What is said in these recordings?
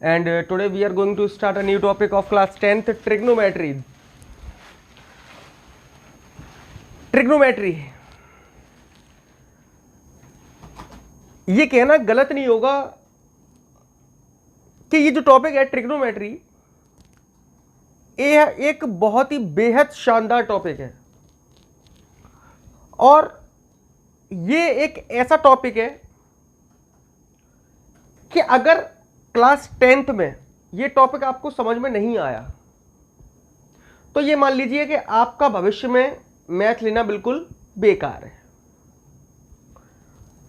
and today we are going to start a new topic of class 10th, trigonometry. ये कहना गलत नहीं होगा कि ये जो टॉपिक है ट्रिग्नोमेट्री, ये एक बहुत ही बेहद शानदार टॉपिक है और ये एक ऐसा टॉपिक है कि अगर क्लास 10th में ये टॉपिक आपको समझ में नहीं आया तो ये मान लीजिए कि आपका भविष्य में मैथ लेना बिल्कुल बेकार है,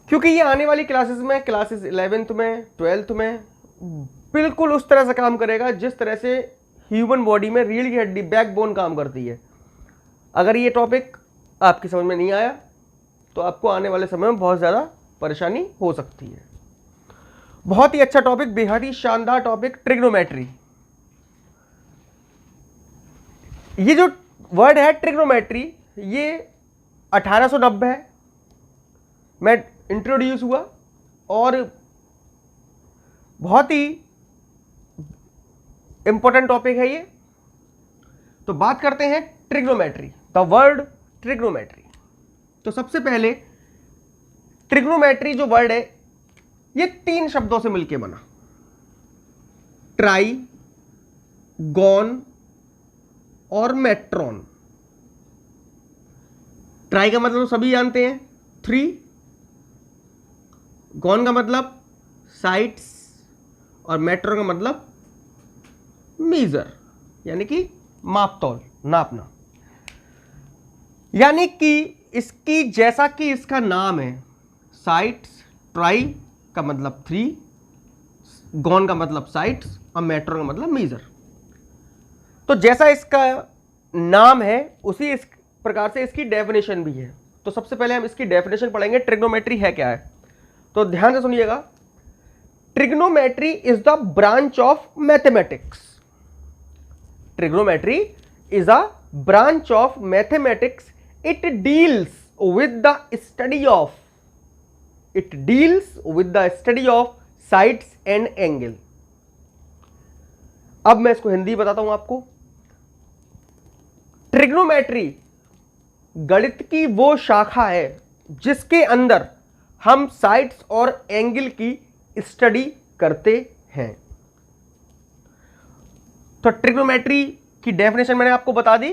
क्योंकि ये आने वाली क्लासेस में, क्लासेस 11th में, 12th में बिल्कुल उस तरह से काम करेगा जिस तरह से ह्यूमन बॉडी में रीढ़ की हड्डी, बैकबोन काम करती है। अगर ये टॉपिक आपकी समझ में नहीं आया तो आपको आने वाले समय में बहुत ज़्यादा परेशानी हो सकती है। बहुत ही अच्छा टॉपिक, बेहद ही शानदार टॉपिक, ट्रिग्नोमेट्री। ये जो वर्ड है ट्रिग्नोमेट्री, ये 1890 में इंट्रोड्यूस हुआ और बहुत ही इंपॉर्टेंट टॉपिक है ये। तो बात करते हैं ट्रिग्नोमेट्री, द वर्ड ट्रिग्नोमेट्री। तो सबसे पहले ट्रिग्नोमेट्री जो वर्ड है ये 3 शब्दों से मिलकर बना, ट्राई, गॉन और मेट्रॉन। ट्राई का मतलब सभी जानते हैं 3, गॉन का मतलब साइड्स और मेट्रॉन का मतलब मीजर, यानी कि मापतौल, नापना। यानी कि इसकी, जैसा कि इसका नाम है, साइड्स, ट्राई का मतलब 3, गॉन का मतलब साइड्स और मेट्रॉन का मतलब मीजर। तो जैसा इसका नाम है उसी इस प्रकार से इसकी डेफिनेशन भी है। तो सबसे पहले हम इसकी डेफिनेशन पढ़ेंगे, ट्रिग्नोमेट्री है क्या है। तो ध्यान से सुनिएगा, trigonometry is the branch of mathematics. Trigonometry is a branch of mathematics. It deals with the study of sides and angle. अब मैं इसको हिंदी बताता हूं आपको। ट्रिग्नोमेट्री गणित की वो शाखा है जिसके अंदर हम साइड्स और एंगल की स्टडी करते हैं। तो ट्रिग्नोमेट्री की डेफिनेशन मैंने आपको बता दी।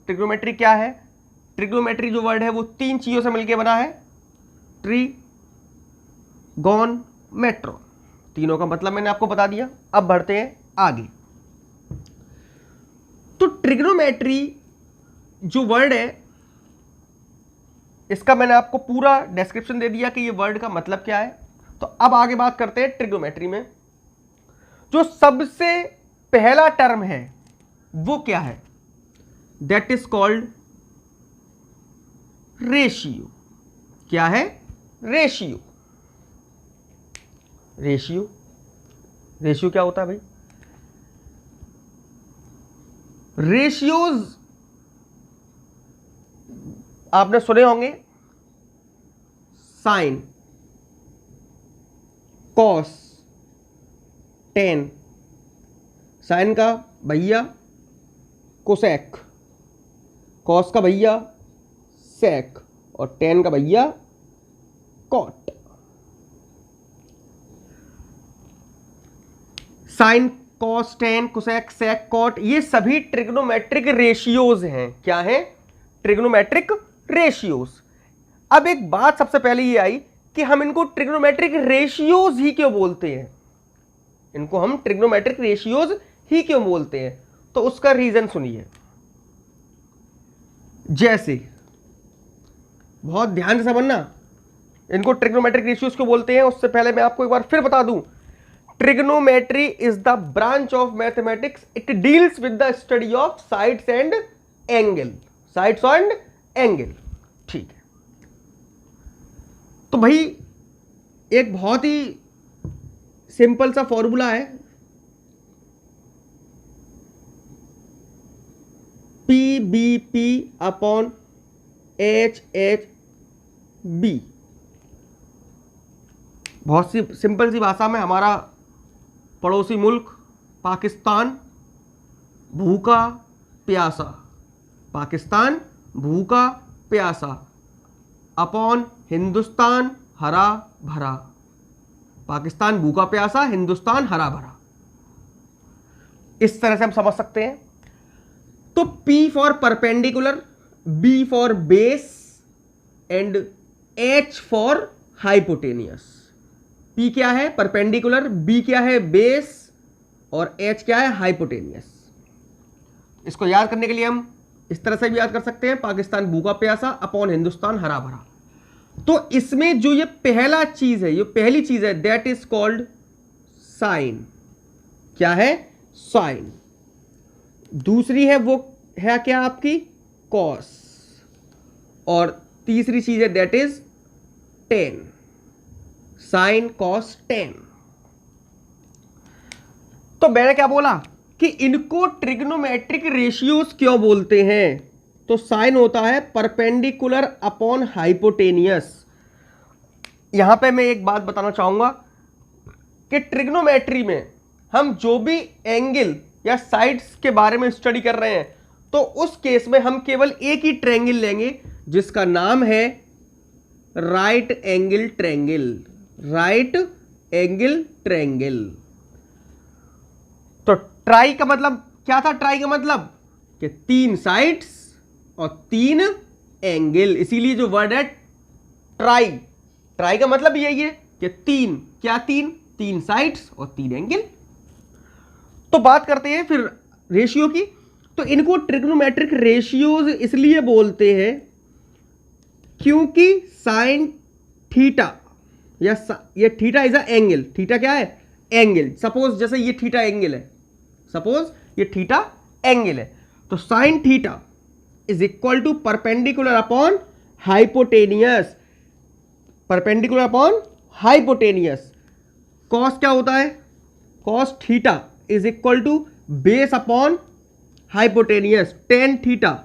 ट्रिग्नोमेट्री क्या है? ट्रिग्नोमेट्री जो वर्ड है वो 3 चीजों से मिलकर बना है, ट्री, गॉन, मेट्रो। तीनों का मतलब मैंने आपको बता दिया। अब बढ़ते हैं आगे। तो ट्रिग्नोमेट्री जो वर्ड है इसका मैंने आपको पूरा डिस्क्रिप्शन दे दिया कि ये वर्ड का मतलब क्या है। तो अब आगे बात करते हैं ट्रिग्नोमेट्री में जो सबसे पहला टर्म है वो क्या है? That is called ratio. क्या है? रेशियो। रेशियो क्या होता है भाई? रेशियोज आपने सुने होंगे, साइन, कॉस, टेन। साइन का भैया कोसेक, कॉस का भैया सेक और टेन का भैया cot. Sine, cos, tan, cosec, sec, cot, ये सभी ट्रिग्नोमेट्रिक रेशियोज हैं। क्या हैं? Trigonometric ratios. अब एक बात सबसे पहले ये आई कि हम इनको ट्रिग्नोमेट्रिक रेशियोज ही क्यों बोलते हैं? इनको हम ट्रिग्नोमेट्रिक रेशियोज ही क्यों बोलते हैं? तो उसका रीजन सुनिए। जैसे, बहुत ध्यान से समझना, इनको ट्रिग्नोमेट्रिक रेशियोज क्यों बोलते हैं उससे पहले मैं आपको एक बार फिर बता दूं, trigonometry is the branch of mathematics. It deals with the study of sides and angle. Sides and angle, ठीक है। तो भाई एक बहुत ही सिंपल सा फॉर्मूला है, P B P upon H H B. बहुत सी सिंपल सी भाषा में हमारा पड़ोसी मुल्क पाकिस्तान भूखा प्यासा, पाकिस्तान भूखा प्यासा, अपॉन हिंदुस्तान हरा भरा, पाकिस्तान भूखा प्यासा, हिंदुस्तान हरा भरा। इस तरह से हम समझ सकते हैं। तो P for perpendicular, B for base and H for hypotenuse. P क्या है? परपेंडिकुलर, B क्या है? बेस, और H क्या है? हाइपोटेनियस। इसको याद करने के लिए हम इस तरह से भी याद कर सकते हैं, पाकिस्तान भूखा प्यासा अपॉन हिंदुस्तान हरा भरा। तो इसमें जो ये पहला चीज है, ये पहली चीज है, दैट इज कॉल्ड साइन। क्या है? साइन। दूसरी है वो है क्या आपकी? कॉस। और तीसरी चीज है that is ten. Sign cos ten. तो मैंने क्या बोला कि इनको ट्रिग्नोमेट्रिक रेशियोज क्यों बोलते हैं? तो साइन होता है परपेंडिकुलर अपॉन हाइपोटेनियस। यहां पे मैं एक बात बताना चाहूंगा कि ट्रिग्नोमेट्री में हम जो भी एंगल या साइड्स के बारे में स्टडी कर रहे हैं, तो उस केस में हम केवल एक ही ट्रायंगल लेंगे जिसका नाम है right angle triangle. Right angle triangle. तो ट्राई का मतलब क्या था? ट्राई का मतलब कि 3 साइड्स और 3 एंगल, इसीलिए जो वर्ड है ट्राई, ट्राई का मतलब यही है कि 3 क्या? 3 साइड्स और 3 एंगल। तो बात करते हैं फिर रेशियो की। तो इनको ट्रिग्नोमेट्रिक रेशियोज इसलिए बोलते हैं क्योंकि साइन थीटा या ये theta is a angle. Theta क्या है? एंगल। सपोज जैसे ये थीटा एंगल है, सपोज ये थीटा एंगल है, तो sine theta is equal to perpendicular upon hypotenuse. Perpendicular upon hypotenuse. Cos क्या होता है? Cos theta is equal to base upon hypotenuse. Tan theta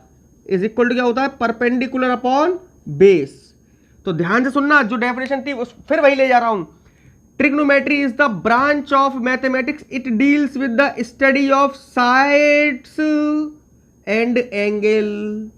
is equal to क्या होता है? Perpendicular upon base. तो ध्यान से सुनना, जो डेफिनेशन थी उस फिर वही ले जा रहा हूं। Trigonometry is the branch of mathematics, it deals with the study of sides and angle.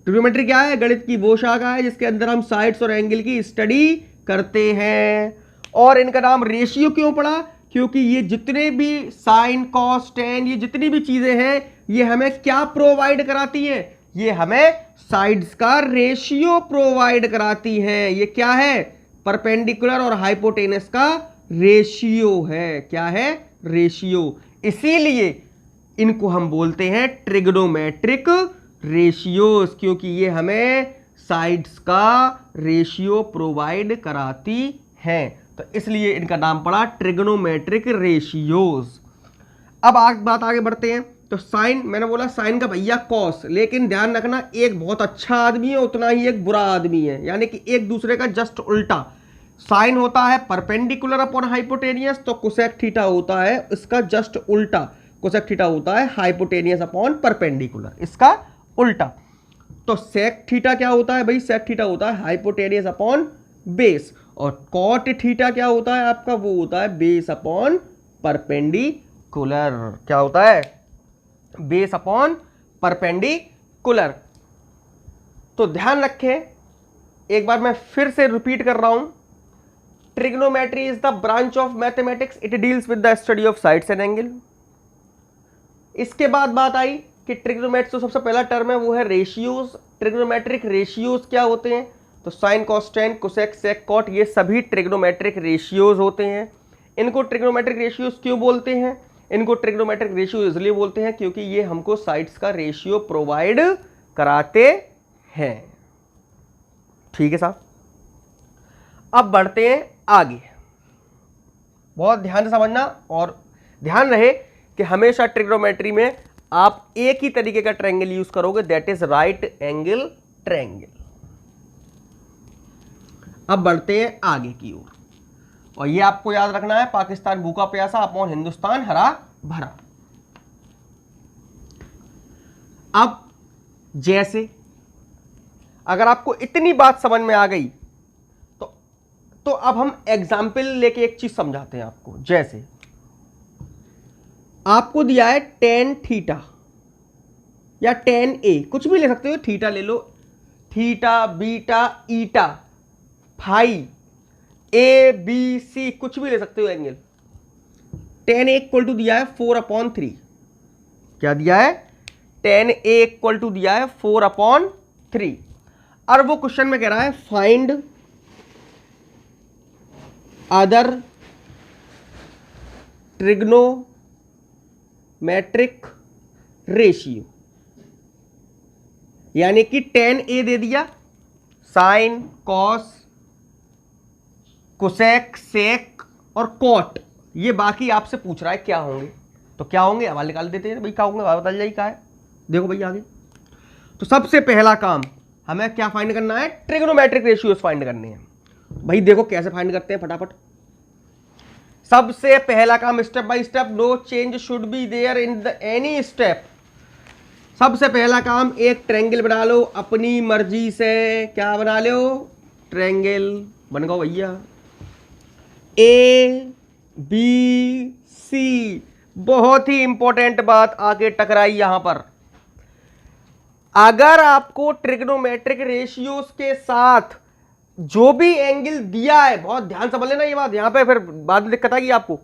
Trigonometry क्या है? गणित की वो शाखा है जिसके अंदर हम साइड्स और एंगल की स्टडी करते हैं। और इनका नाम रेशियो क्यों पड़ा? क्योंकि ये जितने भी साइन कॉस टेन, ये जितनी भी चीजें हैं, ये हमें क्या प्रोवाइड कराती है? ये हमें साइड्स का रेशियो प्रोवाइड कराती है। ये क्या है? परपेंडिकुलर और हाइपोटेनस का रेशियो है। क्या है? रेशियो। इसीलिए इनको हम बोलते हैं ट्रिग्नोमेट्रिक रेशियोज, क्योंकि ये हमें साइड्स का रेशियो प्रोवाइड कराती हैं। तो इसलिए इनका नाम पड़ा ट्रिग्नोमेट्रिक रेशियोज। अब बात आगे बढ़ते हैं। तो साइन, मैंने बोला साइन का भैया कॉस, लेकिन ध्यान रखना एक बहुत अच्छा आदमी है उतना ही एक बुरा आदमी है, यानी कि एक दूसरे का जस्ट उल्टा। साइन होता है परपेंडिकुलर अपॉन हाइपोटेनियस, तो कोसेक थीटा होता है इसका जस्ट उल्टा। कोसेक थीटा होता है हाइपोटेनियस अपॉन परपेंडिकुलर, इसका उल्टा। तो सेक थीटा क्या होता है भाई? सेक थीटा होता है हाइपोटेनियस अपॉन बेस। और कॉट थीटा क्या होता है आपका? वो होता है बेस अपॉन परपेंडिकुलर। क्या होता है? Base upon perpendicular. तो ध्यान रखें, एक बार मैं फिर से रिपीट कर रहा हूं, trigonometry is the branch of mathematics, it deals with the study of sides and angle. इसके बाद बात आई कि ट्रिग्नोमेट्री, तो सबसे पहला टर्म है वो है रेशियोज। ट्रिग्नोमेट्रिक रेशियोज क्या होते हैं? तो sine cos tan cosec sec cot, ये सभी ट्रिग्नोमेट्रिक रेशियोज होते हैं। इनको ट्रिग्नोमेट्रिक रेशियोज क्यों बोलते हैं? इनको ट्रिग्नोमेट्रिक रेशियो इसलिए बोलते हैं क्योंकि ये हमको साइड्स का रेशियो प्रोवाइड कराते हैं। ठीक है साहब। अब बढ़ते हैं आगे। बहुत ध्यान से समझना और ध्यान रहे कि हमेशा ट्रिग्नोमेट्री में आप एक ही तरीके का ट्रायंगल यूज करोगे, that is right angle triangle. अब बढ़ते हैं आगे की ओर, और ये आपको याद रखना है, पाकिस्तान भूखा प्यासा अपॉन हिंदुस्तान हरा भरा। अब जैसे अगर आपको इतनी बात समझ में आ गई तो अब हम एग्जाम्पल लेके एक चीज समझाते हैं आपको। जैसे आपको दिया है टेन थीटा या टेन ए, कुछ भी ले सकते हो, थीटा ले लो, theta, beta, eta, phi, A B C, कुछ भी ले सकते हो angle. Tan A equal to दिया है 4/3। क्या दिया है? टेन ए इक्वल टू दिया है 4/3। और वो क्वेश्चन में कह रहा है फाइंड अदर ट्रिग्नोमेट्रिक रेशियो, यानी कि टेन ए दे दिया, साइन, कॉस, कोसेक, सेक और कॉट, ये बाकी आपसे पूछ रहा है क्या होंगे। तो क्या होंगे हवाले निकाल देते हैं भाई, क्या होंगे बता जाइए क्या है। देखो भाई आगे, तो सबसे पहला काम हमें क्या फाइंड करना है? ट्रिग्नोमेट्रिक रेशियोज फाइंड करने हैं। भाई देखो कैसे फाइंड करते हैं फटाफट। सबसे पहला काम step by step, no change should be there in the any step. सबसे पहला काम एक ट्रायंगल बना लो अपनी मर्जी से। क्या बना लो? ट्रायंगल बन गया भैया। ए बी सी, बहुत ही इंपॉर्टेंट बात आगे टकराई यहां पर। अगर आपको ट्रिग्नोमेट्रिक रेशियोज के साथ जो भी एंगल दिया है, बहुत ध्यान समझ लेना ये बात, यहां पे फिर बाद में दिक्कत आएगी आपको।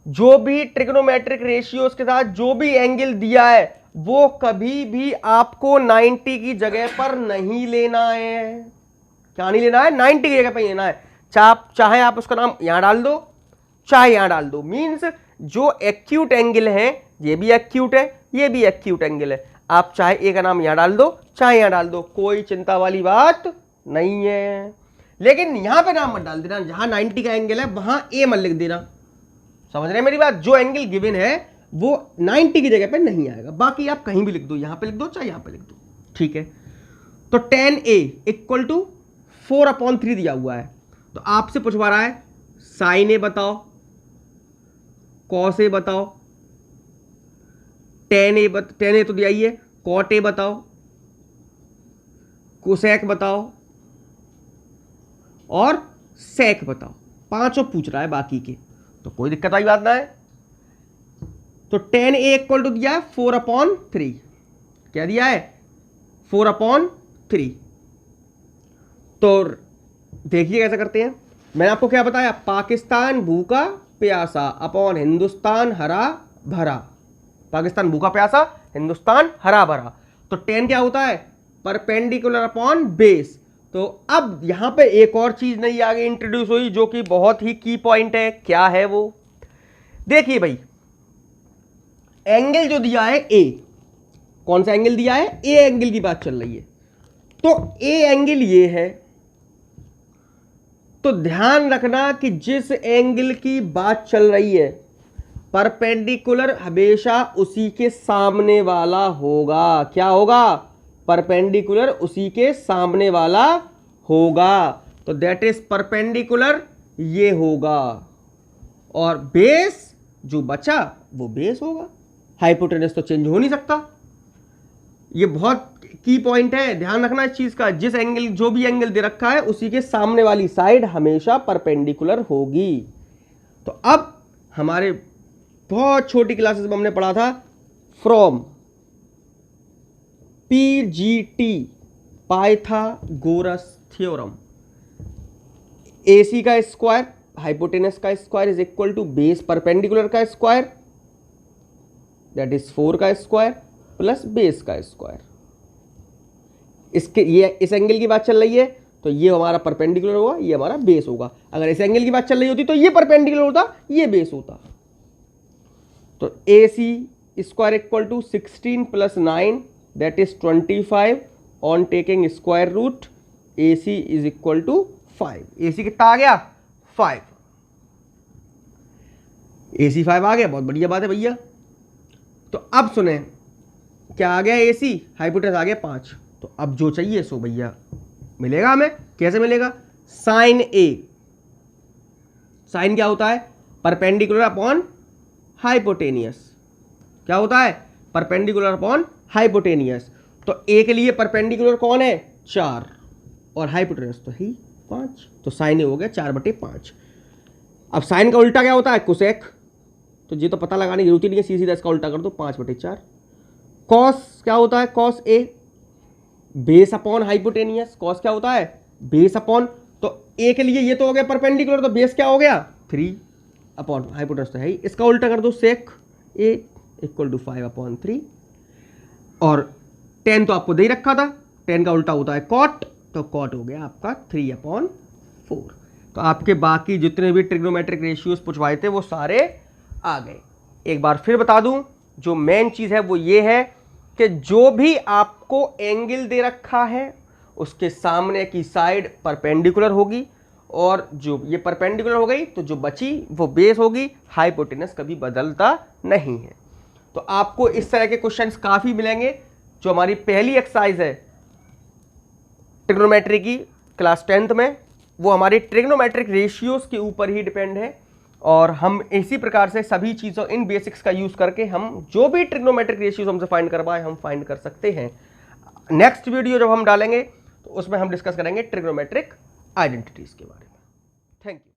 जो भी ट्रिग्नोमेट्रिक रेशियोज के साथ जो भी एंगल दिया है वो कभी भी आपको 90 की जगह पर नहीं लेना है। क्या नहीं लेना है? 90 की जगह पर लेना है। चाहे आप उसका नाम यहां डाल दो, चाहे यहां डाल दो। मींस जो एक्यूट एंगल है, ये भी एक्यूट है, ये भी एक्यूट एंगल है, आप चाहे ए का नाम यहां डाल दो, चाहे यहां डाल दो, कोई चिंता वाली बात नहीं है। लेकिन यहां पे नाम मत डाल देना, जहां 90 का एंगल है वहां ए मत लिख देना। समझ रहे हैं मेरी बात? जो एंगल गिवन है वो 90 की जगह पे नहीं आएगा, बाकी आप कहीं भी लिख दो, यहां पे लिख दो चाहे यहां पे लिख दो, ठीक है। तो टेन ए इक्वल टू 4/3 दिया हुआ है। तो आपसे पूछवा रहा है साइन ए बताओ, कॉस ए बताओ, टेन ए तो दिया ही है, कॉट ए बताओ, कोसेक बताओ और सेक बताओ। पांचों पूछ रहा है बाकी के, तो कोई दिक्कत वाली बात ना है। तो टेन ए इक्वल टू दिया है 4/3। क्या दिया है? 4/3। तो देखिए कैसे करते हैं। मैंने आपको क्या बताया? पाकिस्तान भूखा प्यासा अपॉन हिंदुस्तान हरा भरा। पाकिस्तान भूखा प्यासा, हिंदुस्तान हरा भरा। तो टेन क्या होता है? Perpendicular upon base. तो अब यहां पे एक और चीज नई आगे इंट्रोड्यूस हुई जो कि बहुत ही की पॉइंट है। क्या है वो? देखिए भाई, एंगल जो दिया है ए, कौन सा एंगल दिया है? ए एंगल की बात चल रही है। तो ए एंगल ये है, तो ध्यान रखना कि जिस एंगल की बात चल रही है परपेंडिकुलर हमेशा उसी के सामने वाला होगा। क्या होगा? परपेंडिकुलर उसी के सामने वाला होगा। तो दैट इज परपेंडिकुलर ये होगा, और बेस जो बचा वो बेस होगा। हाइपोटेनस तो चेंज हो नहीं सकता। ये बहुत की पॉइंट है, ध्यान रखना इस चीज का। जिस एंगल, जो भी एंगल दे रखा है उसी के सामने वाली साइड हमेशा परपेंडिकुलर होगी। तो अब हमारे बहुत छोटी क्लासेस में हमने पढ़ा था from PGT, Pythagoras theorem, AC का स्क्वायर हाइपोटेनस का square is equal to base perpendicular का स्क्वायर, दैट इज 4 का स्क्वायर प्लस बेस का स्क्वायर। इसके ये इस एंगल की बात चल रही है तो ये हमारा परपेंडिकुलर होगा, ये हमारा बेस होगा। अगर इस एंगल की बात चल रही होती तो ये परपेंडिकुलर होता, ये बेस होता। तो A C square equal to 16 plus 9 that is 25 on taking square root. A C is equal to 5। A C कितना आ गया? 5। ए सी 5 आ गया, बहुत बढ़िया बात है भैया। तो अब सुने, क्या आ गया? ए सी, हाइपोटेनस आ गया 5। तो अब जो चाहिए सो भैया मिलेगा हमें। कैसे मिलेगा? साइन ए। साइन क्या होता है? Perpendicular upon hypotenuse. क्या होता है? Perpendicular upon hypotenuse. तो ए के लिए परपेंडिकुलर कौन है? 4, और हाइपोटेनस तो ही 5। तो साइन ए हो गया 4/5। अब साइन का उल्टा क्या होता है? कोसेक। तो ये तो पता लगाने की जरूरत ही नहीं है, सीधा इसका उल्टा कर दो 5/4। कॉस क्या होता है, cos A base upon hypotenuse, cos क्या होता है बेस अपॉन, तो ए के लिए ये तो हो गया परपेंडिकुलर, तो बेस क्या हो गया 3 अपॉन हाइपोटेनस तो है ही, इसका उल्टा कर दो सेक ए इक्वल टू 5/3 और tan तो आपको दे ही रखा था, tan का उल्टा होता है cot, तो cot हो गया आपका 3/4। तो आपके बाकी जितने भी ट्रिग्नोमेट्रिक रेशियोज पूछवाए थे वो सारे आ गए। एक बार फिर बता दूं, जो मेन चीज है वो ये है कि जो भी आपको एंगल दे रखा है उसके सामने की साइड परपेंडिकुलर होगी, और जो ये परपेंडिकुलर हो गई तो जो बची वो बेस होगी, हाइपोटेनस कभी बदलता नहीं है। तो आपको इस तरह के क्वेश्चंस काफी मिलेंगे। जो हमारी पहली एक्सरसाइज है ट्रिग्नोमेट्री की क्लास 10th में, वो हमारी ट्रिग्नोमेट्रिक रेशियोज के ऊपर ही डिपेंड है, और हम इसी प्रकार से सभी चीज़ों इन बेसिक्स का यूज करके हम जो भी ट्रिग्नोमेट्रिक रेशियोज हमसे फाइंड करवाए हम फाइंड कर सकते हैं। नेक्स्ट वीडियो जब हम डालेंगे तो उसमें हम डिस्कस करेंगे ट्रिग्नोमेट्रिक आइडेंटिटीज के बारे में। Thank you.